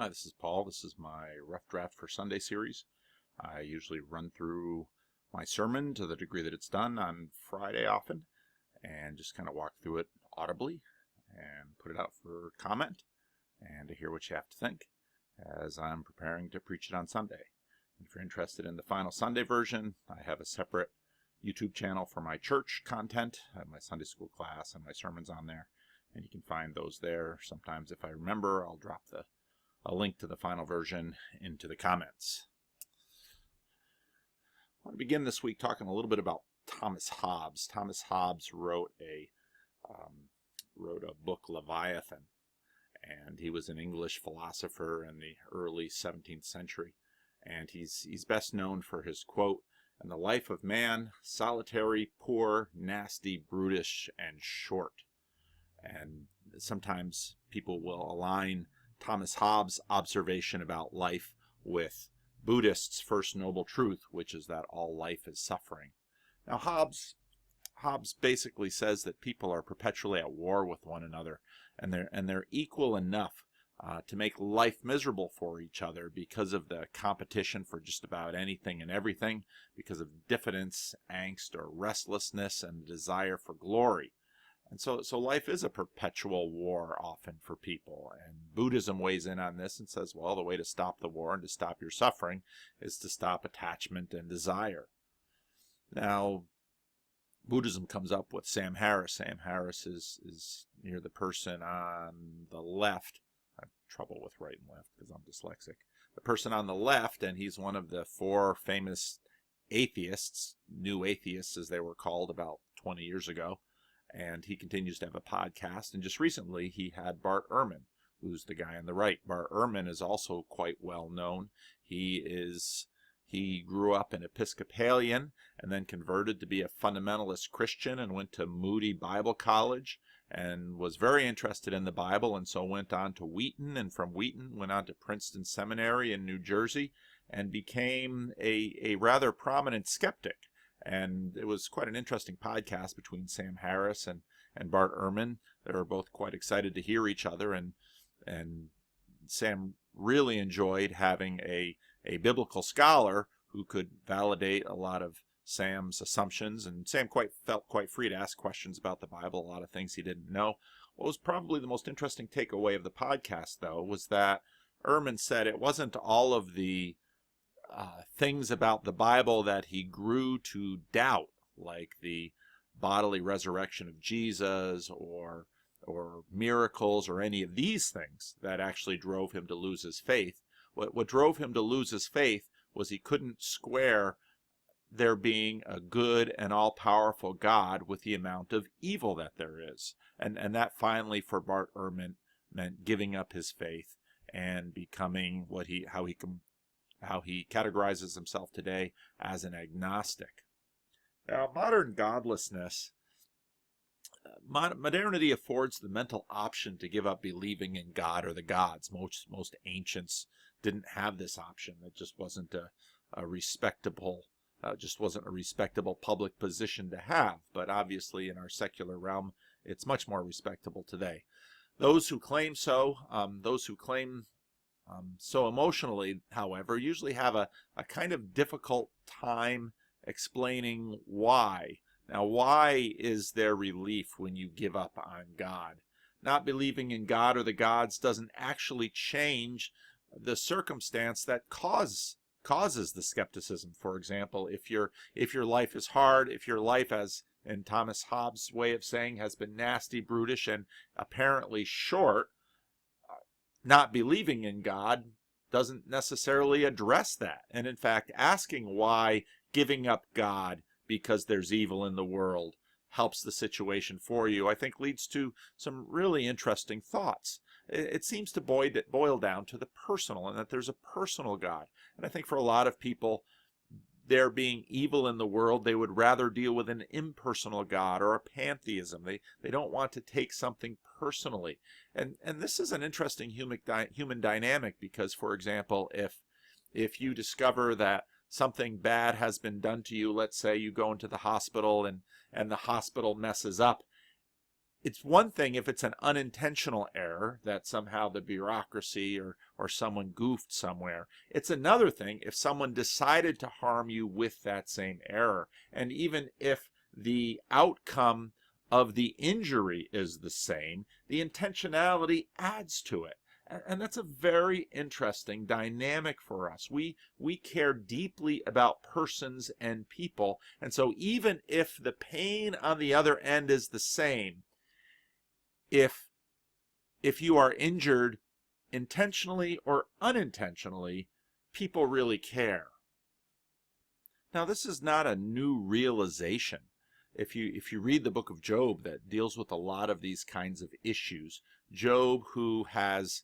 Hi, this is Paul. This is my Rough Draft for Sunday series. I usually run through my sermon to the degree that it's done on Friday often, and just kind of walk through it audibly and put it out for comment and to hear what you have to think as I'm preparing to preach it on Sunday. And if you're interested in the final Sunday version, I have a separate YouTube channel for my church content. I have my Sunday school class and my sermons on there, and you can find those there. Sometimes if I remember, I'll drop a link to the final version into the comments. I want to begin this week talking a little bit about Thomas Hobbes. Thomas Hobbes wrote a book, Leviathan, and he was an English philosopher in the early 17th century. And he's best known for his quote, "And the life of man, solitary, poor, nasty, brutish, and short." And sometimes people will align Thomas Hobbes' observation about life with Buddhists' first noble truth, which is that all life is suffering. Now, Hobbes basically says that people are perpetually at war with one another, and they're equal enough to make life miserable for each other because of the competition for just about anything and everything, because of diffidence, angst, or restlessness, and desire for glory. And so life is a perpetual war often for people. And Buddhism weighs in on this and says, well, the way to stop the war and to stop your suffering is to stop attachment and desire. Now, Buddhism comes up with Sam Harris. Sam Harris is near the person on the left. I have trouble with right and left because I'm dyslexic. The person on the left, and he's one of the four famous atheists, new atheists as they were called about 20 years ago. And he continues to have a podcast. And just recently, he had Bart Ehrman, who's the guy on the right. Bart Ehrman is also quite well known. He grew up an Episcopalian and then converted to be a fundamentalist Christian and went to Moody Bible College and was very interested in the Bible, and so went on to Wheaton, and from Wheaton went on to Princeton Seminary in New Jersey and became a rather prominent skeptic. And it was quite an interesting podcast between Sam Harris and Bart Ehrman. They were both quite excited to hear each other, and Sam really enjoyed having a biblical scholar who could validate a lot of Sam's assumptions, and Sam felt quite free to ask questions about the Bible, a lot of things he didn't know. What was probably the most interesting takeaway of the podcast, though, was that Ehrman said it wasn't all of the things about the Bible that he grew to doubt, like the bodily resurrection of Jesus or miracles or any of these things that actually drove him to lose his faith. What drove him to lose his faith was he couldn't square there being a good and all-powerful God with the amount of evil that there is. And that finally, for Bart Ehrman, meant giving up his faith and becoming how he categorizes himself today as an agnostic. Now, modern godlessness, modernity affords the mental option to give up believing in God or the gods. Most ancients didn't have this option. It just wasn't a respectable public position to have. But obviously, in our secular realm, it's much more respectable today. Those who claim so emotionally, however, usually have a kind of difficult time explaining why. Now, why is there relief when you give up on God? Not believing in God or the gods doesn't actually change the circumstance that causes the skepticism. For example, if your life is hard, if your life, as in Thomas Hobbes' way of saying, has been nasty, brutish, and apparently short, not believing in God doesn't necessarily address that. And in fact, asking why giving up God because there's evil in the world helps the situation for you, I think leads to some really interesting thoughts. It seems to boil down to the personal, and that there's a personal God. And I think for a lot of people, there being evil in the world, they would rather deal with an impersonal God or a pantheism. They don't want to take something personally. And this is an interesting human dynamic because, for example, if you discover that something bad has been done to you, let's say you go into the hospital and the hospital messes up, it's one thing if it's an unintentional error that somehow the bureaucracy or someone goofed somewhere. It's another thing if someone decided to harm you with that same error. And even if the outcome of the injury is the same, the intentionality adds to it. And that's a very interesting dynamic for us. We care deeply about persons and people. And so even if the pain on the other end is the same, if you are injured intentionally or unintentionally, people really care. Now, this is not a new realization. If you read the book of Job that deals with a lot of these kinds of issues, Job, who has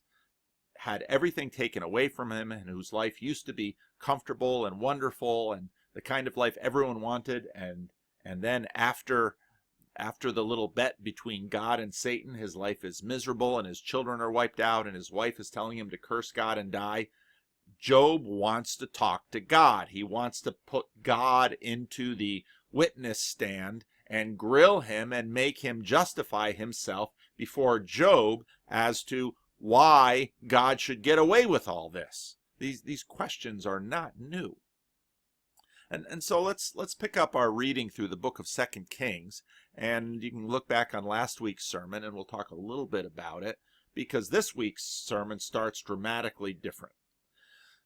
had everything taken away from him and whose life used to be comfortable and wonderful and the kind of life everyone wanted, and then after the little bet between God and Satan, his life is miserable and his children are wiped out and his wife is telling him to curse God and die. Job wants to talk to God. He wants to put God into the witness stand and grill him and make him justify himself before Job as to why God should get away with all this. These questions are not new. And so let's pick up our reading through the book of 2 Kings, and you can look back on last week's sermon and we'll talk a little bit about it, because this week's sermon starts dramatically different.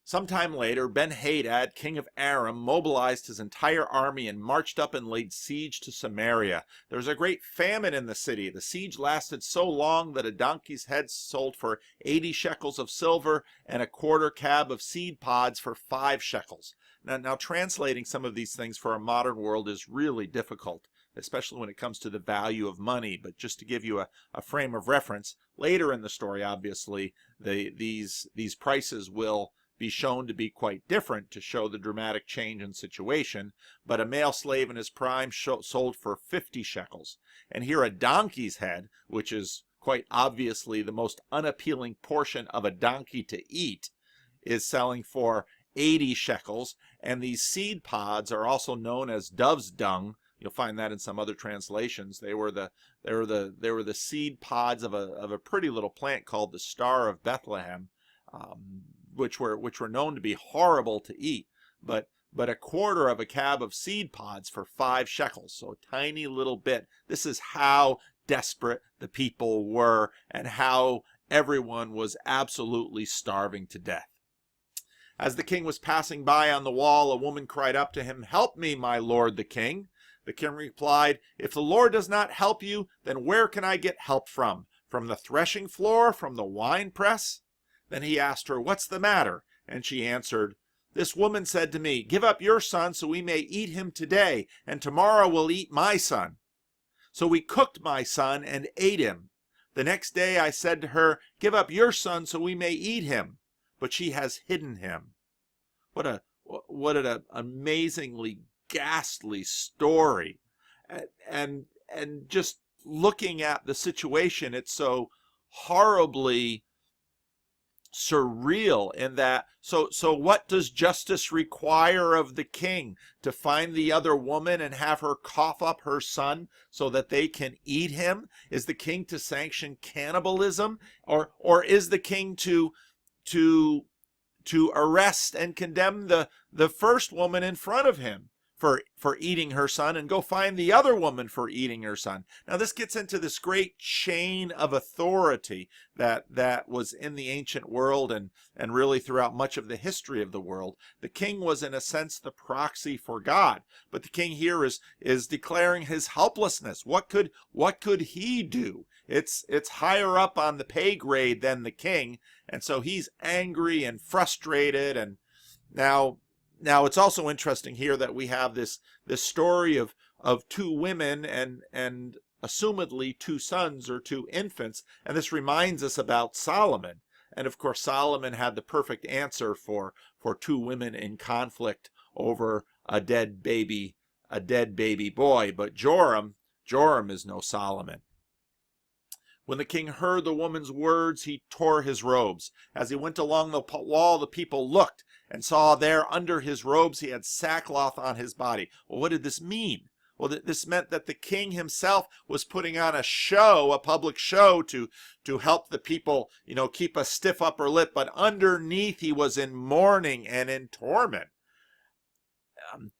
Sometime later, Ben-Hadad, king of Aram, mobilized his entire army and marched up and laid siege to Samaria. There was a great famine in the city. The siege lasted so long that a donkey's head sold for 80 shekels of silver and a quarter cab of seed pods for 5 shekels. Now, translating some of these things for our modern world is really difficult, especially when it comes to the value of money. But just to give you a frame of reference, later in the story, obviously, these prices will be shown to be quite different to show the dramatic change in situation. But a male slave in his prime sold for 50 shekels. And here a donkey's head, which is quite obviously the most unappealing portion of a donkey to eat, is selling for 80 shekels. And these seed pods are also known as dove's dung. You'll find that in some other translations. They were the seed pods of a pretty little plant called the Star of Bethlehem, which were known to be horrible to eat. But a quarter of a cab of seed pods for 5 shekels, so a tiny little bit. This is how desperate the people were and how everyone was absolutely starving to death. As the king was passing by on the wall, a woman cried up to him, "Help me, my lord the king." The king replied, "If the Lord does not help you, then where can I get help from? From the threshing floor? From the wine press?" Then he asked her, "What's the matter?" And she answered, "This woman said to me, 'Give up your son so we may eat him today, and tomorrow we'll eat my son.' So we cooked my son and ate him. The next day I said to her, 'Give up your son so we may eat him.' But she has hidden him." What an amazingly ghastly story. And just looking at the situation, it's so horribly surreal in that, so what does justice require of the king? To find the other woman and have her cough up her son so that they can eat him? Is the king to sanction cannibalism? Or is the king to arrest and condemn the first woman in front of him for eating her son and go find the other woman for eating her son? Now this gets into this great chain of authority that was in the ancient world and really throughout much of the history of the world. The king was in a sense the proxy for God, but the king here is declaring his helplessness. What could he do? It's higher up on the pay grade than the king, and so he's angry and frustrated. And now it's also interesting here that we have this story of 2 women and assumedly 2 sons or 2 infants, and this reminds us about Solomon. And of course Solomon had the perfect answer for 2 women in conflict over a dead baby boy. But Joram is no Solomon. When the king heard the woman's words, he tore his robes. As he went along the wall, the people looked and saw there under his robes he had sackcloth on his body. Well, what did this mean? Well, this meant that the king himself was putting on a show, a public show, to help the people, keep a stiff upper lip, but underneath he was in mourning and in torment.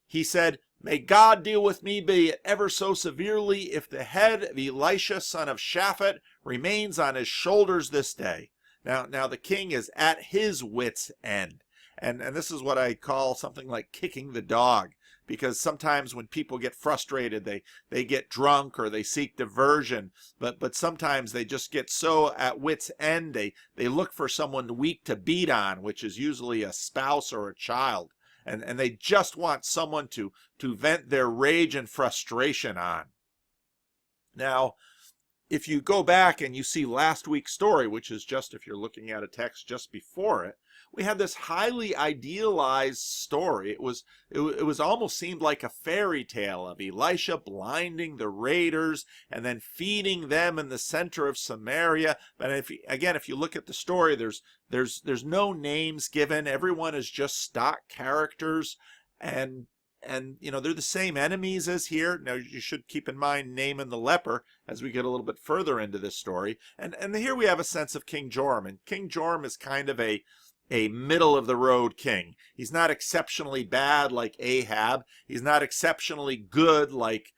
He said, "May God deal with me, be it ever so severely, if the head of Elisha, son of Shaphat, remains on his shoulders this day." Now the king is at his wit's end. And this is what I call something like kicking the dog. Because sometimes when people get frustrated, they get drunk or they seek diversion. But sometimes they just get so at wit's end, they look for someone weak to beat on, which is usually a spouse or a child. And they just want someone to vent their rage and frustration on. Now, if you go back and you see last week's story, which is just if you're looking at a text just before it, we had this highly idealized story. It was almost seemed like a fairy tale of Elisha blinding the raiders and then feeding them in the center of Samaria. But if you look at the story, there's no names given. Everyone is just stock characters, and they're the same enemies as here. Now you should keep in mind Naaman the leper as we get a little bit further into this story. And here we have a sense of King Joram, and King Joram is kind of a middle of the road king. He's not exceptionally bad like Ahab. He's not exceptionally good like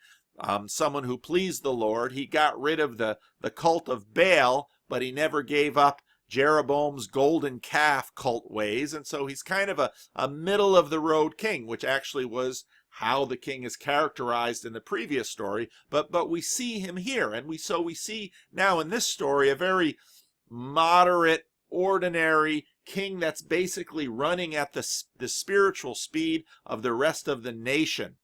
someone who pleased the Lord. He got rid of the cult of Baal, but he never gave up Jeroboam's golden calf cult ways. And so he's kind of a middle of the road king, which actually was how the king is characterized in the previous story. But we see him here, and we see now in this story a very moderate, ordinary king that's basically running at the spiritual speed of the rest of the nation.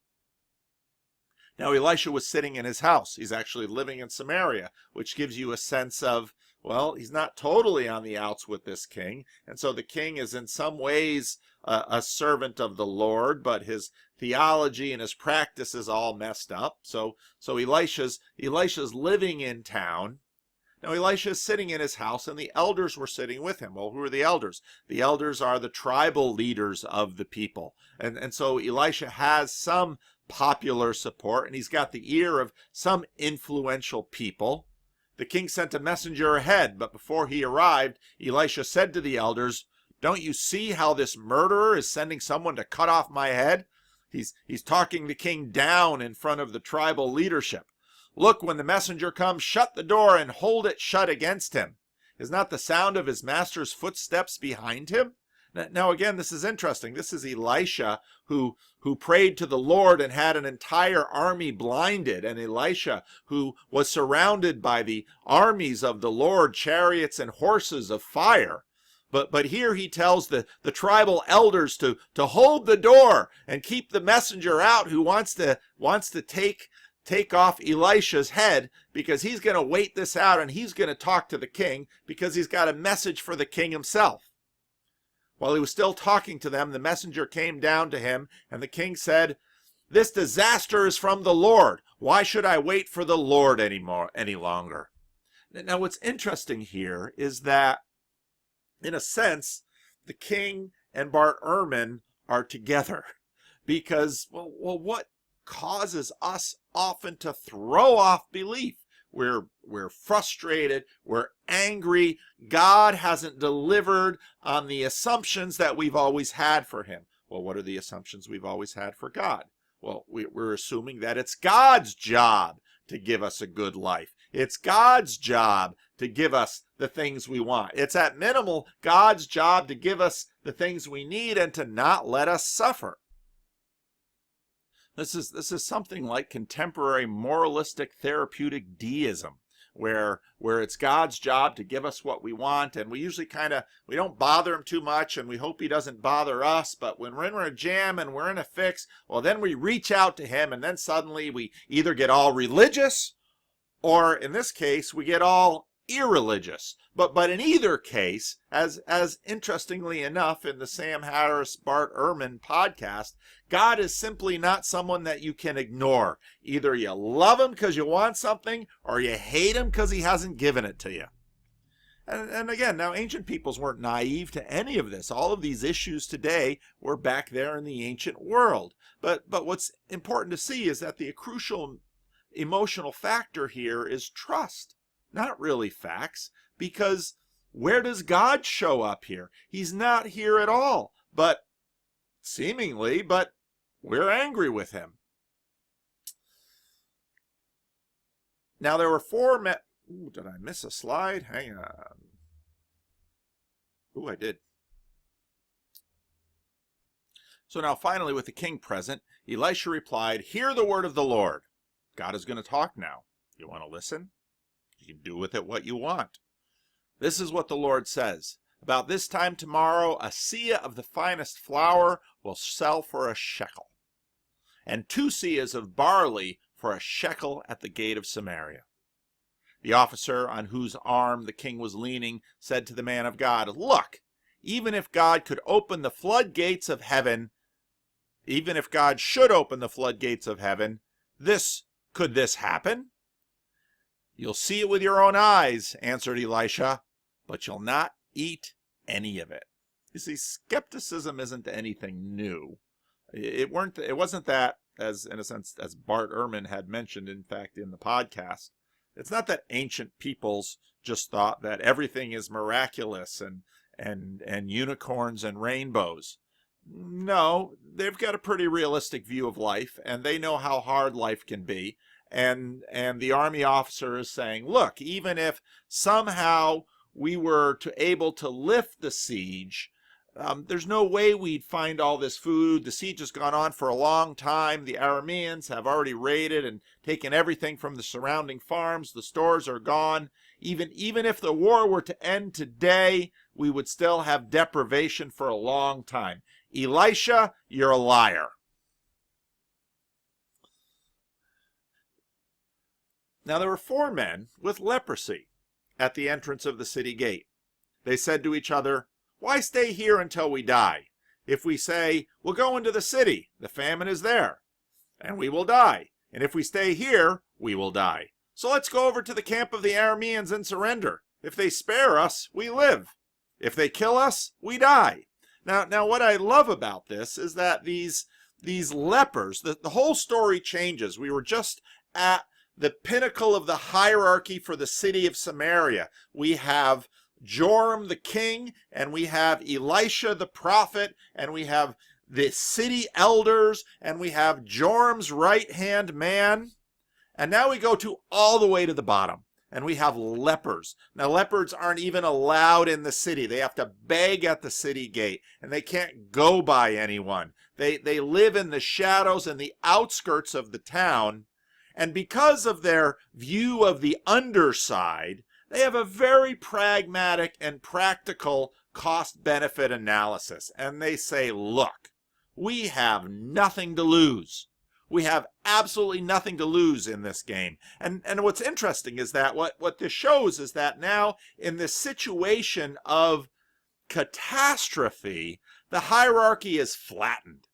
Now Elisha was sitting in his house. He's actually living in Samaria, which gives you a sense of, well, he's not totally on the outs with this king. And so the king is in some ways a servant of the Lord, but his theology and his practice is all messed up. So Elisha's living in town. Now Elisha is sitting in his house, and the elders were sitting with him. Well, who are the elders? The elders are the tribal leaders of the people. And so Elisha has some popular support, and he's got the ear of some influential people. The king sent a messenger ahead, but before he arrived, Elisha said to the elders, "Don't you see how this murderer is sending someone to cut off my head?" He's talking the king down in front of the tribal leadership. "Look, when the messenger comes, shut the door and hold it shut against him. Is not the sound of his master's footsteps behind him?" Now again, this is interesting. This is Elisha who prayed to the Lord and had an entire army blinded, and Elisha who was surrounded by the armies of the Lord, chariots and horses of fire. But here he tells the tribal elders to hold the door and keep the messenger out who wants to take off Elisha's head, because he's going to wait this out and he's going to talk to the king because he's got a message for the king himself. While he was still talking to them, the messenger came down to him, and the king said, "This disaster is from the Lord. Why should I wait for the Lord any longer?" Now what's interesting here is that, in a sense, the king and Bart Ehrman are together. Because, well, what causes us often to throw off belief? We're frustrated, we're angry. God hasn't delivered on the assumptions that we've always had for him. Well, what are the assumptions we've always had for God? Well, we're assuming that it's God's job to give us a good life. It's God's job to give us the things we want. It's at minimal God's job to give us the things we need and to not let us suffer. This is something like contemporary moralistic therapeutic deism, where it's God's job to give us what we want, and we usually we don't bother him too much, and we hope he doesn't bother us. But when we're in a jam and we're in a fix, well, then we reach out to him, and then suddenly we either get all religious, or in this case, we get all irreligious. But in either case, as interestingly enough, in the Sam Harris Bart Ehrman podcast, God is simply not someone that you can ignore. Either you love him because you want something, or you hate him because he hasn't given it to you. And again, now ancient peoples weren't naive to any of this. All of these issues today were back there in the ancient world. But what's important to see is that the crucial emotional factor here is trust, not really facts, because where does God show up here? He's not here at all, but seemingly, but we're angry with him. Now there were 4 men. Ooh, did I miss a slide? Hang on. Ooh, I did. So now finally, with the king present, Elisha replied, "Hear the word of the Lord." God is going to talk now. You want to listen? You can do with it what you want. This is what the Lord says. About this time tomorrow, a seah of the finest flour will sell for a shekel, and 2 seahs of barley for a shekel at the gate of Samaria. The officer on whose arm the king was leaning said to the man of God, "Look, even if God could open the floodgates of heaven, even if God should open the floodgates of heaven, could this happen?" "You'll see it with your own eyes," answered Elisha, "but you'll not eat any of it." You see, skepticism isn't anything new. It wasn't that, as in a sense, as Bart Ehrman had mentioned, in fact, in the podcast. It's not that ancient peoples just thought that everything is miraculous and unicorns and rainbows. No, they've got a pretty realistic view of life, and they know how hard life can be. And the army officer is saying, look, even if somehow we were able to lift the siege, there's no way we'd find all this food. The siege has gone on for a long time. The Arameans have already raided and taken everything from the surrounding farms. The stores are gone. Even if the war were to end today, we would still have deprivation for a long time. Elisha, you're a liar. Now there were 4 men with leprosy at the entrance of the city gate. They said to each other, "Why stay here until we die? If we say, 'We'll go into the city,' the famine is there, and we will die. And if we stay here, we will die. So let's go over to the camp of the Arameans and surrender. If they spare us, we live. If they kill us, we die." Now what I love about this is that these lepers, the whole story changes. We were just at the pinnacle of the hierarchy for the city of Samaria. We have Joram the king, and we have Elisha the prophet, and we have the city elders, and we have Joram's right-hand man. And now we go all the way to the bottom, and we have lepers. Now, lepers aren't even allowed in the city. They have to beg at the city gate, and they can't go by anyone. They live in the shadows and the outskirts of the town, and because of their view of the underside, they have a very pragmatic and practical cost-benefit analysis. And they say, look, we have nothing to lose. We have absolutely nothing to lose in this game. And what's interesting is that what this shows is that now in this situation of catastrophe, the hierarchy is flattened.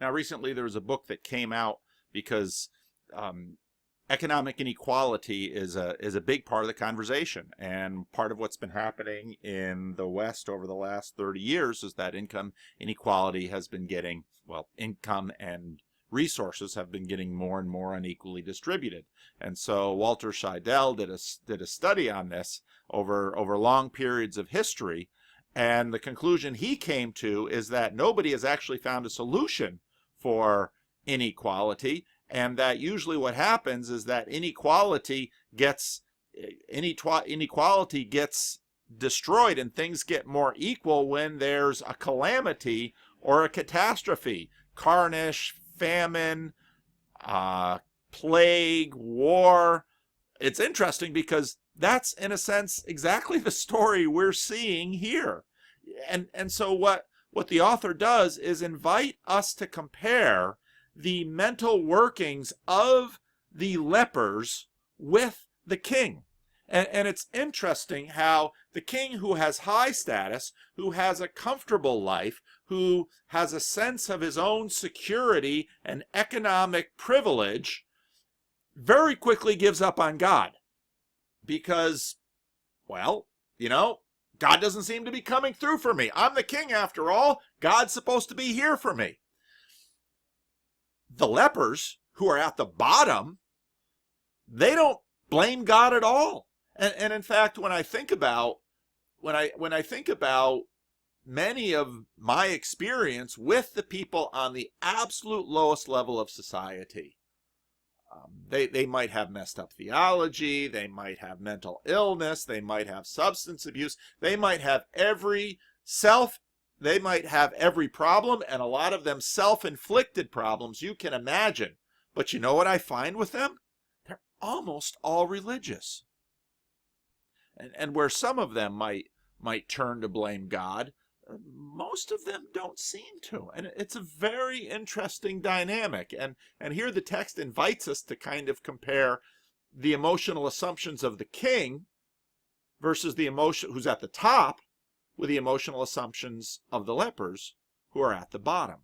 Now recently there was a book that came out because economic inequality is a big part of the conversation, and part of what's been happening in the West over the last 30 years is that income inequality has been getting, income and resources have been getting more and more unequally distributed. And so Walter Scheidel did a study on this over long periods of history, and the conclusion he came to is that nobody has actually found a solution for inequality, and that usually what happens is that inequality gets destroyed and things get more equal when there's a calamity or a catastrophe. Carnage, famine, plague, war. It's interesting because that's, in a sense, exactly the story we're seeing here. And so what the author does is invite us to compare the mental workings of the lepers with the king. And it's interesting how the king, who has high status, who has a comfortable life, who has a sense of his own security and economic privilege, very quickly gives up on God because, well, God doesn't seem to be coming through for me. I'm the king after all. God's supposed to be here for me. The lepers who are at the bottom, they don't blame God at all. And in fact, when I think about many of my experience with the people on the absolute lowest level of society, they might have messed up theology, they might have mental illness, they might have substance abuse, they might have every problem, and a lot of them self-inflicted problems you can imagine. But you know what I find with them? They're almost all religious. And where some of them might turn to blame God, most of them don't seem to. And it's a very interesting dynamic. And here the text invites us to kind of compare the emotional assumptions of the king versus the emotion who's at the top with the emotional assumptions of the lepers who are at the bottom.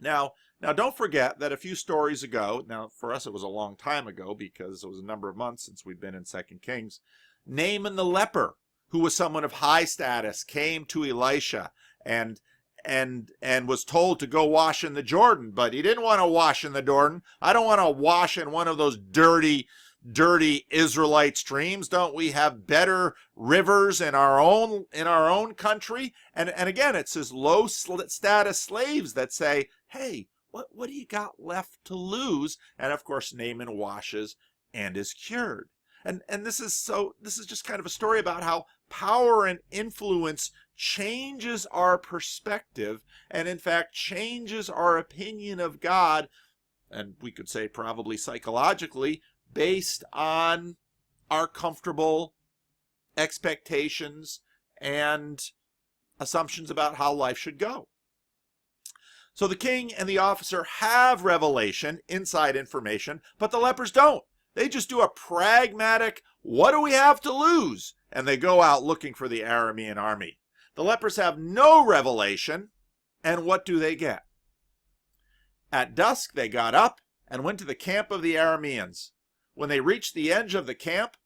Now don't forget that a few stories ago, now for us it was a long time ago because it was a number of months since we've been in 2 Kings, Naaman the leper, who was someone of high status, came to Elisha and was told to go wash in the Jordan, but he didn't want to wash in the Jordan. I don't want to wash in one of those dirty Israelite streams. Don't we have better rivers in our own country? And again, it's his low status slaves that say, hey, what do you got left to lose? And of course, Naaman washes and is cured. And this is just kind of a story about how power and influence changes our perspective and in fact changes our opinion of God, and we could say probably psychologically, based on our comfortable expectations and assumptions about how life should go. So the king and the officer have revelation, inside information, but the lepers don't. They just do a pragmatic, what do we have to lose? And they go out looking for the Aramean army. The lepers have no revelation, and what do they get? At dusk they got up and went to the camp of the Arameans. When they reached the edge of the camp,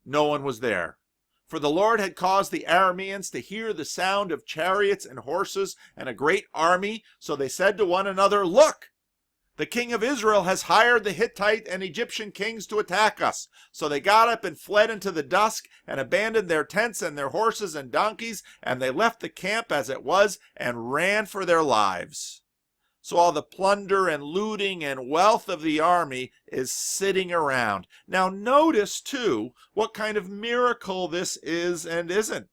no one was there. For the Lord had caused the Arameans to hear the sound of chariots and horses and a great army, so they said to one another, look! The king of Israel has hired the Hittite and Egyptian kings to attack us. So they got up and fled into the dusk and abandoned their tents and their horses and donkeys, and they left the camp as it was and ran for their lives. So all the plunder and looting and wealth of the army is sitting around. Now notice, too, what kind of miracle this is and isn't.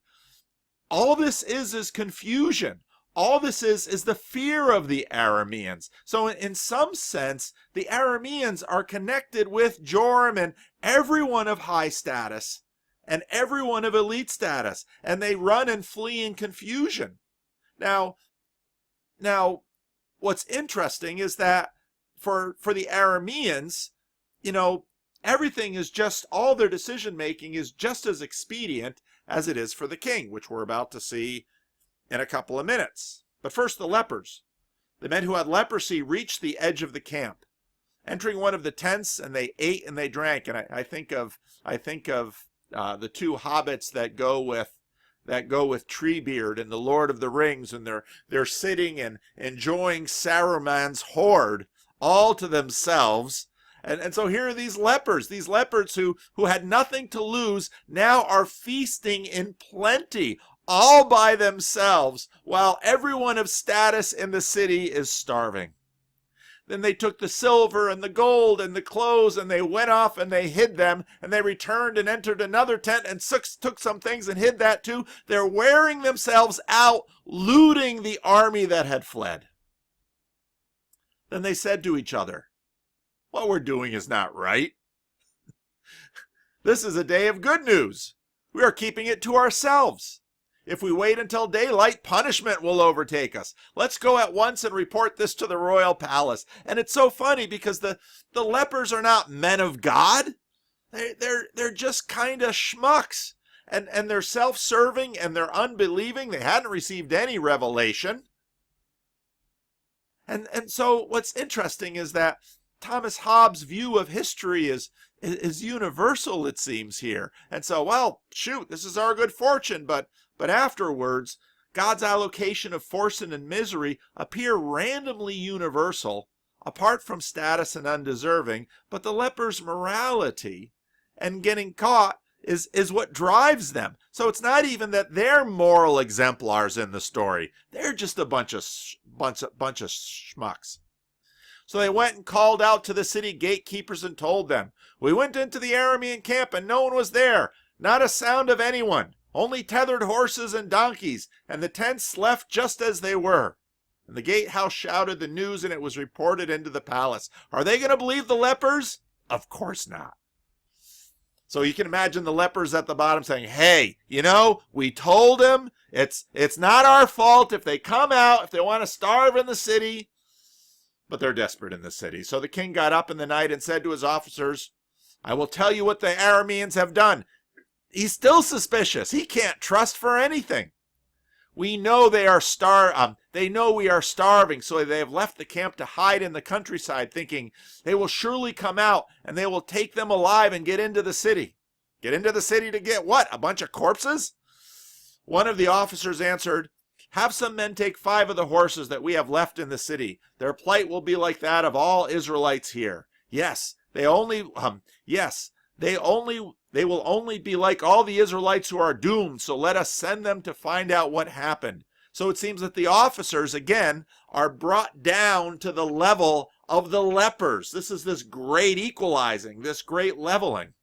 All this is confusion. All this is the fear of the Arameans. So in some sense, the Arameans are connected with Joram and everyone of high status and everyone of elite status, and they run and flee in confusion. Now, what's interesting is that for the Arameans, everything is just, all their decision making is just as expedient as it is for the king, which we're about to see in a couple of minutes. But first, the lepers. The men who had leprosy reached the edge of the camp, entering one of the tents, and they ate and they drank. And I think of the two hobbits that go with Treebeard and the Lord of the Rings, and they're sitting and enjoying Saruman's hoard all to themselves. And so here are these lepers who had nothing to lose, now are feasting in plenty, all by themselves, while everyone of status in the city is starving. Then they took the silver and the gold and the clothes, and they went off and they hid them, and they returned and entered another tent and took some things and hid that too. They're wearing themselves out, looting the army that had fled. Then they said to each other, what we're doing is not right. This is a day of good news. We are keeping it to ourselves. If we wait until daylight, punishment will overtake us. Let's go at once and report this to the royal palace. And it's so funny because the lepers are not men of God. They're just kind of schmucks. And they're self-serving and they're unbelieving. They hadn't received any revelation. And so what's interesting is that Thomas Hobbes' view of history is universal, it seems, here. And so, well, shoot, this is our good fortune, but afterwards, God's allocation of fortune and misery appear randomly universal, apart from status and undeserving, but the lepers' morality and getting caught is what drives them. So it's not even that they're moral exemplars in the story. They're just a bunch of schmucks. So they went and called out to the city gatekeepers and told them, "We went into the Aramean camp and no one was there, not a sound of anyone, only tethered horses and donkeys, and the tents left just as they were." And the gatehouse shouted the news, and it was reported into the palace. Are they going to believe the lepers? Of course not. So you can imagine the lepers at the bottom saying, "Hey, we told them it's not our fault if they come out, if they want to starve in the city." But they're desperate in the city. So the king got up in the night and said to his officers, "I will tell you what the Arameans have done." He's still suspicious. He can't trust for anything. "We know they know we are starving, so they have left the camp to hide in the countryside, thinking they will surely come out and they will take them alive and get into the city." Get into the city to get what? A bunch of corpses? One of the officers answered, "Have some men take 5 of the horses that we have left in the city. Their plight will be like that of all Israelites here. They will only be like all the Israelites who are doomed, so let us send them to find out what happened." So it seems that the officers, again, are brought down to the level of the lepers. This is this great equalizing, this great leveling.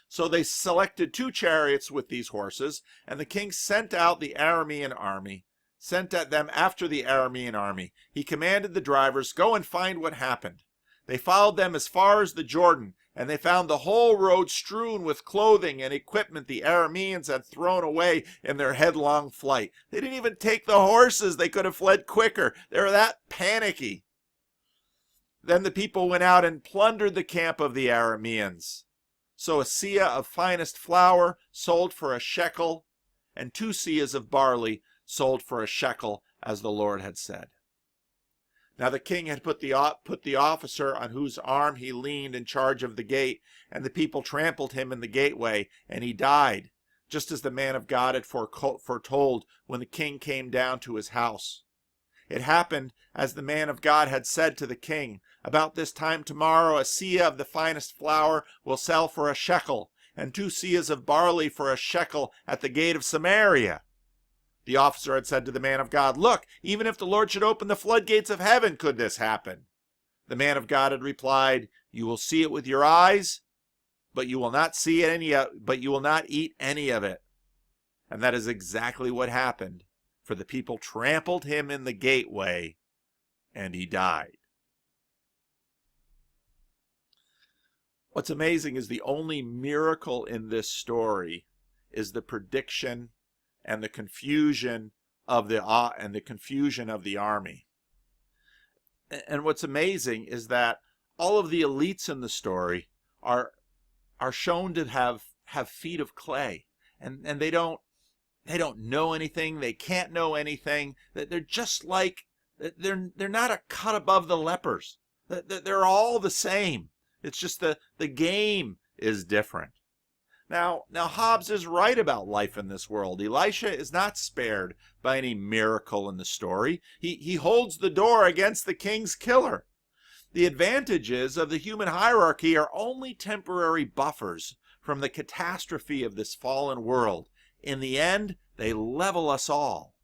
So they selected 2 chariots with these horses, and the king sent out the Aramean army, sent at them after the Aramean army. He commanded the drivers, "Go and find what happened." They followed them as far as the Jordan, and they found the whole road strewn with clothing and equipment the Arameans had thrown away in their headlong flight. They didn't even take the horses. They could have fled quicker. They were that panicky. Then the people went out and plundered the camp of the Arameans. So a seah of finest flour sold for a shekel, and 2 seahs of barley sold for a shekel, as the Lord had said. Now the king had put the officer on whose arm he leaned in charge of the gate, and the people trampled him in the gateway, and he died, just as the man of God had foretold when the king came down to his house. It happened as the man of God had said to the king, "About this time tomorrow a seah of the finest flour will sell for a shekel, and 2 seahs of barley for a shekel at the gate of Samaria." The officer had said to the man of God, "Look, even if the Lord should open the floodgates of heaven, could this happen?" The man of God had replied, "You will see it with your eyes, but you will not eat any of it." And that is exactly what happened, for the people trampled him in the gateway, and he died. What's amazing is the only miracle in this story is the prediction and the confusion of the army. And what's amazing is that all of the elites in the story are shown to have feet of clay, and they don't know anything. They can't know anything. They're just like they're not a cut above the lepers. They're all the same. It's just the game is different. Now Hobbes is right about life in this world. Elisha is not spared by any miracle in the story. He holds the door against the king's killer. The advantages of the human hierarchy are only temporary buffers from the catastrophe of this fallen world. In the end, they level us all.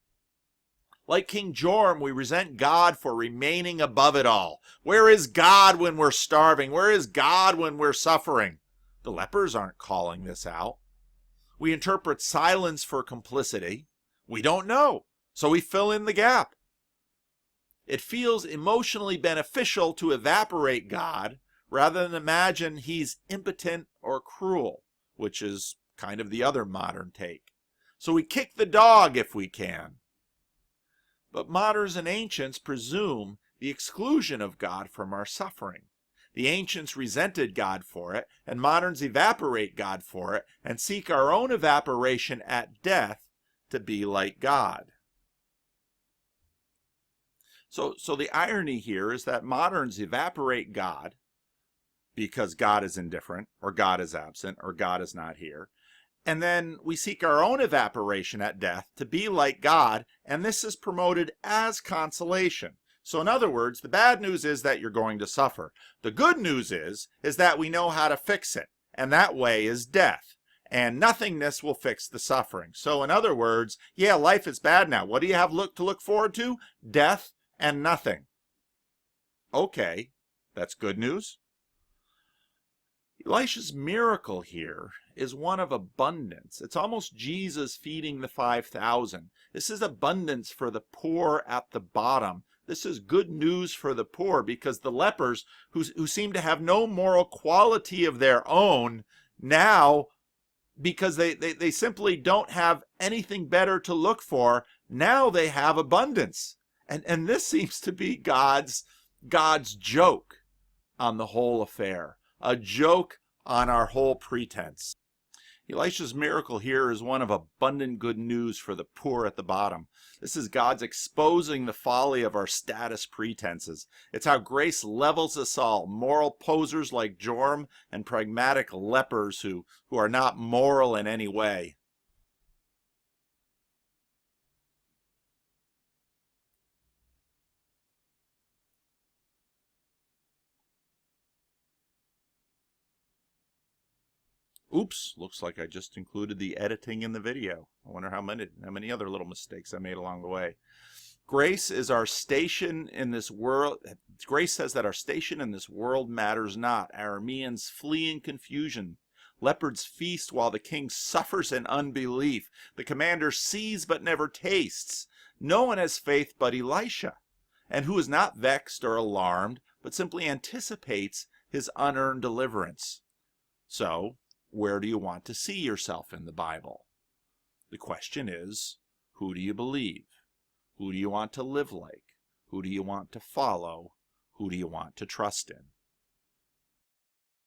Like King Joram, we resent God for remaining above it all. Where is God when we're starving? Where is God when we're suffering? The lepers aren't calling this out. We interpret silence for complicity. We don't know, so we fill in the gap. It feels emotionally beneficial to evaporate God rather than imagine he's impotent or cruel, which is kind of the other modern take. So we kick the dog if we can. But moderns and ancients presume the exclusion of God from our suffering. The ancients resented God for it, and moderns evaporate God for it, and seek our own evaporation at death to be like God. So the irony here is that moderns evaporate God because God is indifferent, or God is absent, or God is not here. And then we seek our own evaporation at death to be like God, and this is promoted as consolation. So in other words, the bad news is that you're going to suffer. The good news is that we know how to fix it, and that way is death. And nothingness will fix the suffering. So in other words, yeah, life is bad now. What do you have to look forward to? Death and nothing. Okay, that's good news. Elisha's miracle here is one of abundance. It's almost Jesus feeding the 5,000. This is abundance for the poor at the bottom. This is good news for the poor, because the lepers, who seem to have no moral quality of their own, now, because they simply don't have anything better to look for, now they have abundance. And this seems to be God's joke on the whole affair, a joke on our whole pretense. Elisha's miracle here is one of abundant good news for the poor at the bottom. This is God's exposing the folly of our status pretenses. It's how grace levels us all, moral posers like Joram and pragmatic lepers who are not moral in any way. Oops, looks like I just included the editing in the video. I wonder how many other little mistakes I made along the way. Grace is our station in this world. Grace says that our station in this world matters not. Arameans flee in confusion. Leopards feast while the king suffers in unbelief. The commander sees but never tastes. No one has faith but Elisha, and who is not vexed or alarmed, but simply anticipates his unearned deliverance. So, where do you want to see yourself in the Bible? The question is, who do you believe? Who do you want to live like? Who do you want to follow? Who do you want to trust in?